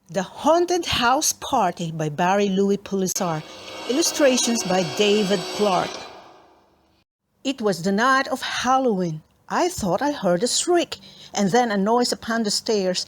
The Haunted House Party by Barry Louis Polisar. Illustrations by David Clark. It was the night of Halloween. I thought I heard a shriek, and then a noise upon the stairs.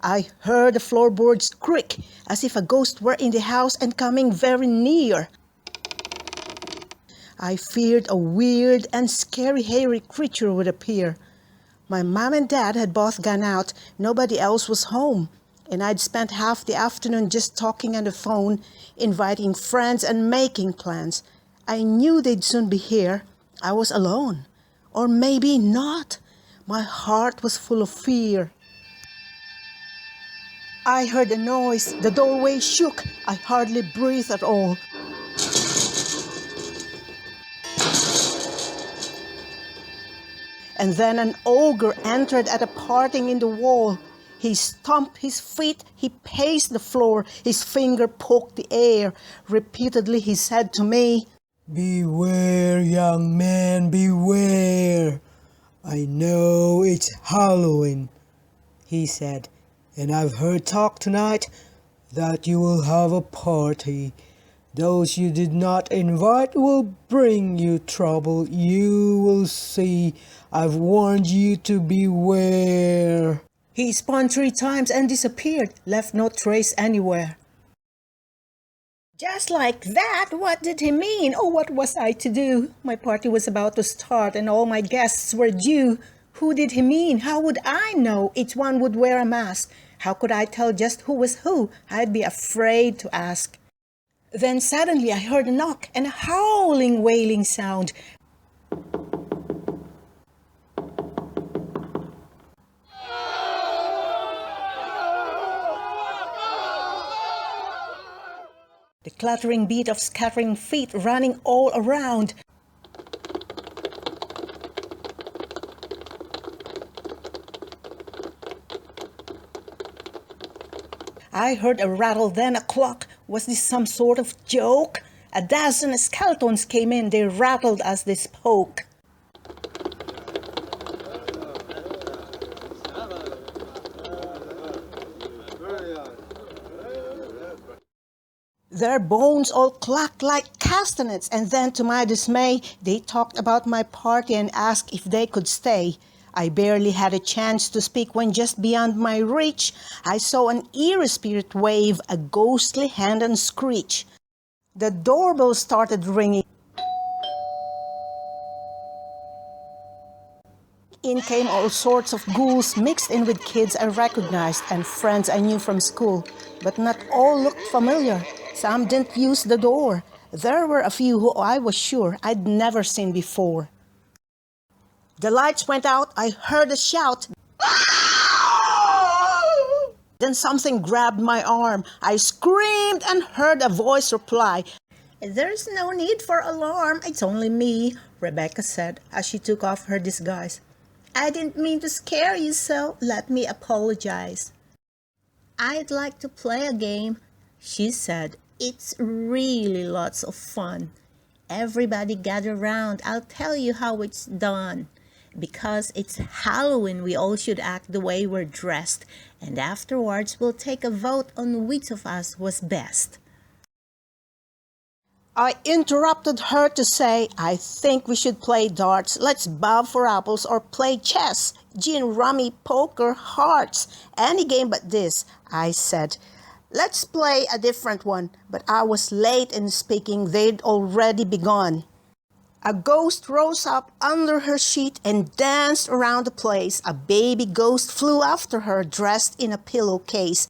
I heard the floorboards creak, as if a ghost were in the house and coming very near. I feared a weird and scary hairy creature would appear. My mom and dad had both gone out, nobody else was home, and I'd spent half the afternoon just talking on the phone, inviting friends and making plans. I knew they'd soon be here. I was alone. Or maybe not. My heart was full of fear. I heard a noise. The doorway shook. I hardly breathed at all. And then an ogre entered at a parting in the wall. He stomped his feet, he paced the floor, his finger poked the air. Repeatedly he said to me, "Beware, young man, beware. I know it's Halloween," he said, "and I've heard talk tonight that you will have a party. Those you did not invite will bring you trouble. You will see. I've warned you to beware." He spun 3 times and disappeared, left no trace anywhere. Just like that, what did he mean? Oh, what was I to do? My party was about to start and all my guests were due. Who did he mean? How would I know? Each one would wear a mask. How could I tell just who was who? I'd be afraid to ask. Then suddenly I heard a knock and a howling, wailing sound. The clattering beat of scattering feet running all around. I heard a rattle, then a cluck. Was this some sort of joke? A dozen skeletons came in. They rattled as they spoke. Their bones all clacked like castanets, and then to my dismay, they talked about my party and asked if they could stay. I barely had a chance to speak when just beyond my reach, I saw an eerie spirit wave, a ghostly hand and screech. The doorbell started ringing. In came all sorts of ghouls mixed in with kids I recognized and friends I knew from school, but not all looked familiar. Some didn't use the door. There were a few who I was sure I'd never seen before. The lights went out. I heard a shout. Then something grabbed my arm. I screamed and heard a voice reply. "There's no need for alarm. It's only me," Rebecca said as she took off her disguise. "I didn't mean to scare you, so let me apologize." "I'd like to play a game," she said. "It's really lots of fun. Everybody gather round. I'll tell you how it's done. Because it's Halloween, we all should act the way we're dressed. And afterwards, we'll take a vote on which of us was best." I interrupted her to say, "I think we should play darts. Let's bob for apples or play chess, gin, rummy, poker, hearts. Any game but this," I said. "Let's play a different one." But I was late in speaking. They'd already begun. A ghost rose up under her sheet and danced around the place. A baby ghost flew after her, dressed in a pillowcase.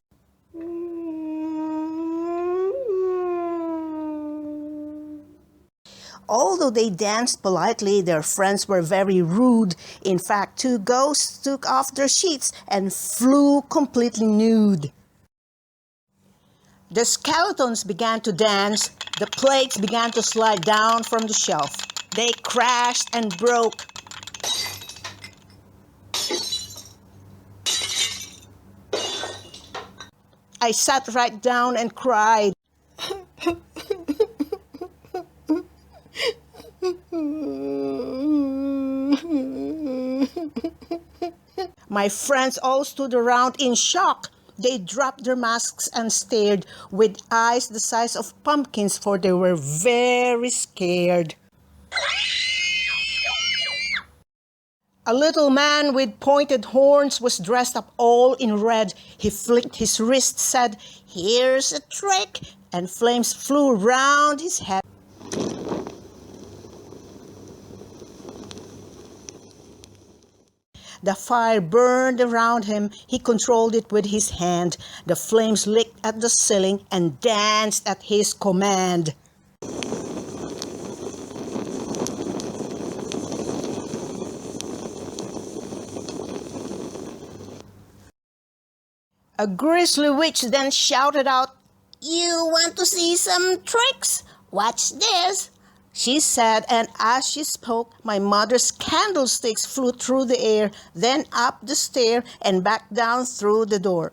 Although they danced politely, their friends were very rude. In fact, 2 ghosts took off their sheets and flew completely nude. The skeletons began to dance. The plates began to slide down from the shelf. They crashed and broke. I sat right down and cried. My friends all stood around in shock. They dropped their masks and stared with eyes the size of pumpkins, for they were very scared. A little man with pointed horns was dressed up all in red. He flicked his wrist, said, "Here's a trick," and flames flew round his head. The fire burned around him. He controlled it with his hand. The flames licked at the ceiling and danced at his command. A grizzly witch then shouted out, "You want to see some tricks? Watch this," she said, and as she spoke, my mother's candlesticks flew through the air, then up the stair and back down through the door.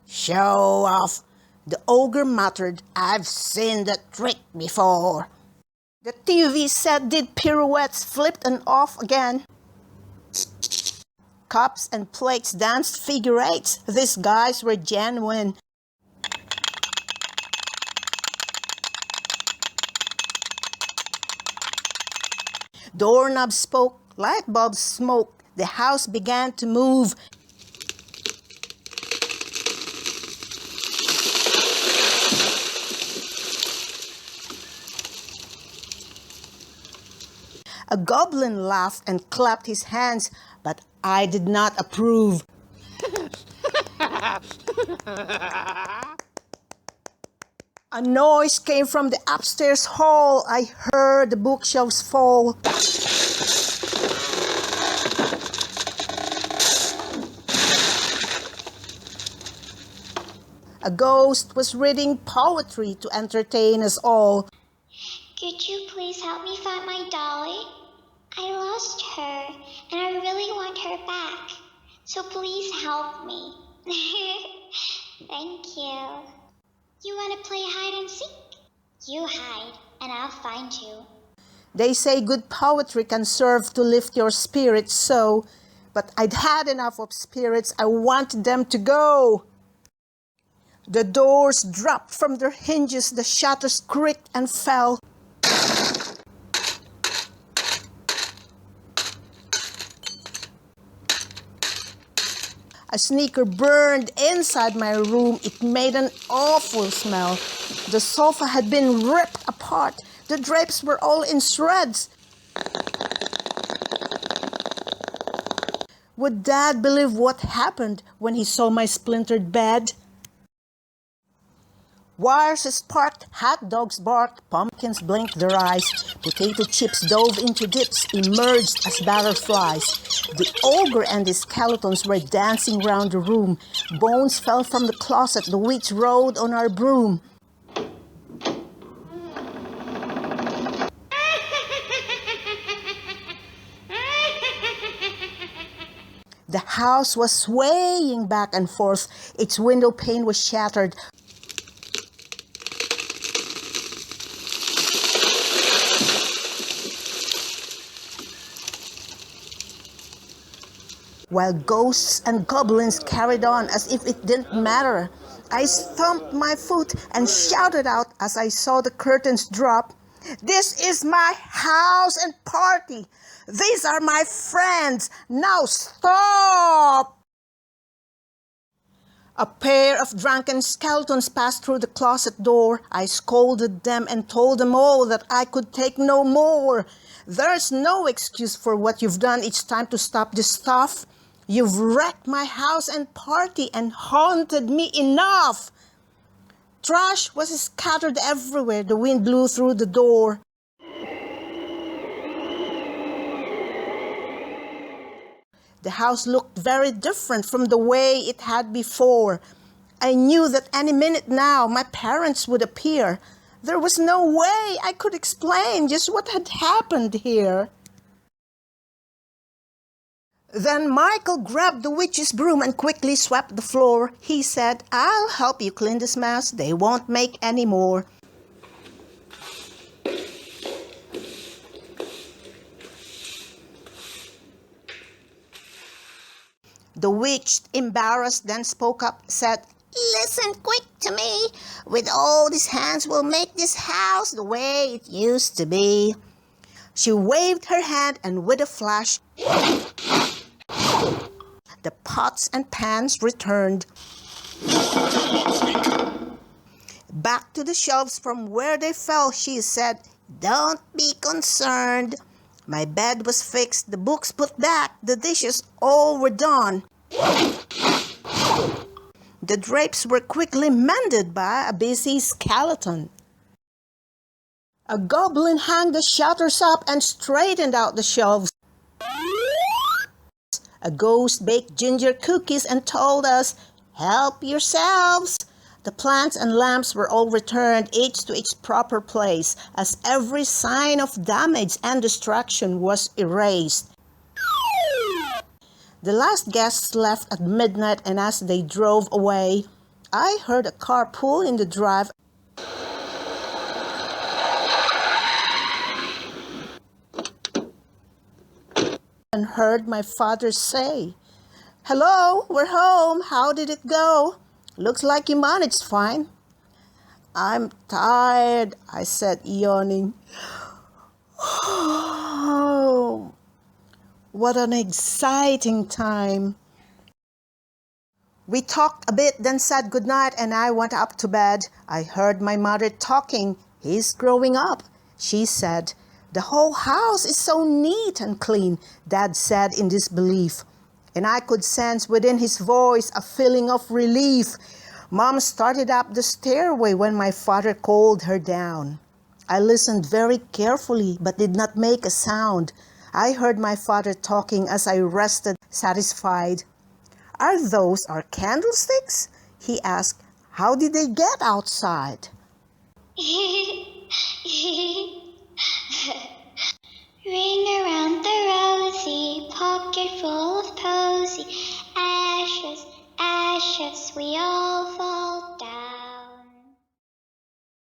"Show off," the ogre muttered. "I've seen that trick before." The TV set did pirouettes, flipped and off again. Cups and plates danced figure eights. These guys were genuine. Doorknobs spoke, light bulbs smoked. The house began to move. A goblin laughed and clapped his hands, but I did not approve. A noise came from the upstairs hall. I heard the bookshelves fall. A ghost was reading poetry to entertain us all. Could you please help me find my dolly? I lost her, and I really want her back. So please help me. Thank you. You want to play hide and seek? You hide, and I'll find you. They say good poetry can serve to lift your spirits so, but I'd had enough of spirits. I wanted them to go. The doors dropped from their hinges. The shutters creaked and fell. A sneaker burned inside my room. It made an awful smell. The sofa had been ripped apart. The drapes were all in shreds. Would Dad believe what happened when he saw my splintered bed? Wires sparked, hot dogs barked, pumpkins blinked their eyes, potato chips dove into dips, emerged as butterflies. The ogre and the skeletons were dancing round the room. Bones fell from the closet, the witch rode on our broom. The house was swaying back and forth. Its window pane was shattered. While ghosts and goblins carried on as if it didn't matter. I stomped my foot and shouted out as I saw the curtains drop, "This is my house and party. These are my friends. Now stop!" A pair of drunken skeletons passed through the closet door. I scolded them and told them all that I could take no more. "There's no excuse for what you've done. It's time to stop this stuff. You've wrecked my house and party and haunted me enough." Trash was scattered everywhere. The wind blew through the door. The house looked very different from the way it had before. I knew that any minute now my parents would appear. There was no way I could explain just what had happened here. Then Michael grabbed the witch's broom and quickly swept the floor. He said, "I'll help you clean this mess. They won't make any more." The witch, embarrassed, then spoke up, said, "Listen quick to me. With all these hands, we'll make this house the way it used to be." She waved her hand, and with a flash, the pots and pans returned back to the shelves from where they fell. She said, "Don't be concerned. My bed was fixed, the books put back, the dishes all were done." The drapes were quickly mended by a busy skeleton. A goblin hung the shutters up and straightened out the shelves. A ghost baked ginger cookies and told us, "Help yourselves." The plants and lamps were all returned, each to its proper place, as every sign of damage and destruction was erased. The last guests left at midnight, and as they drove away, I heard a car pull in the drive and heard my father say, "Hello, we're home. How did it go? Looks like you managed fine." "I'm tired," I said, yawning. Oh, what an exciting time. We talked a bit, then said goodnight, and I went up to bed. I heard my mother talking. "He's growing up," she said. "The whole house is so neat and clean," Dad said in disbelief. And I could sense within his voice a feeling of relief. Mom started up the stairway when my father called her down. I listened very carefully but did not make a sound. I heard my father talking as I rested, satisfied. "Are those our candlesticks?" he asked. "How did they get outside?" Ring around the rosy, pocket full of posy. Ashes, ashes, we all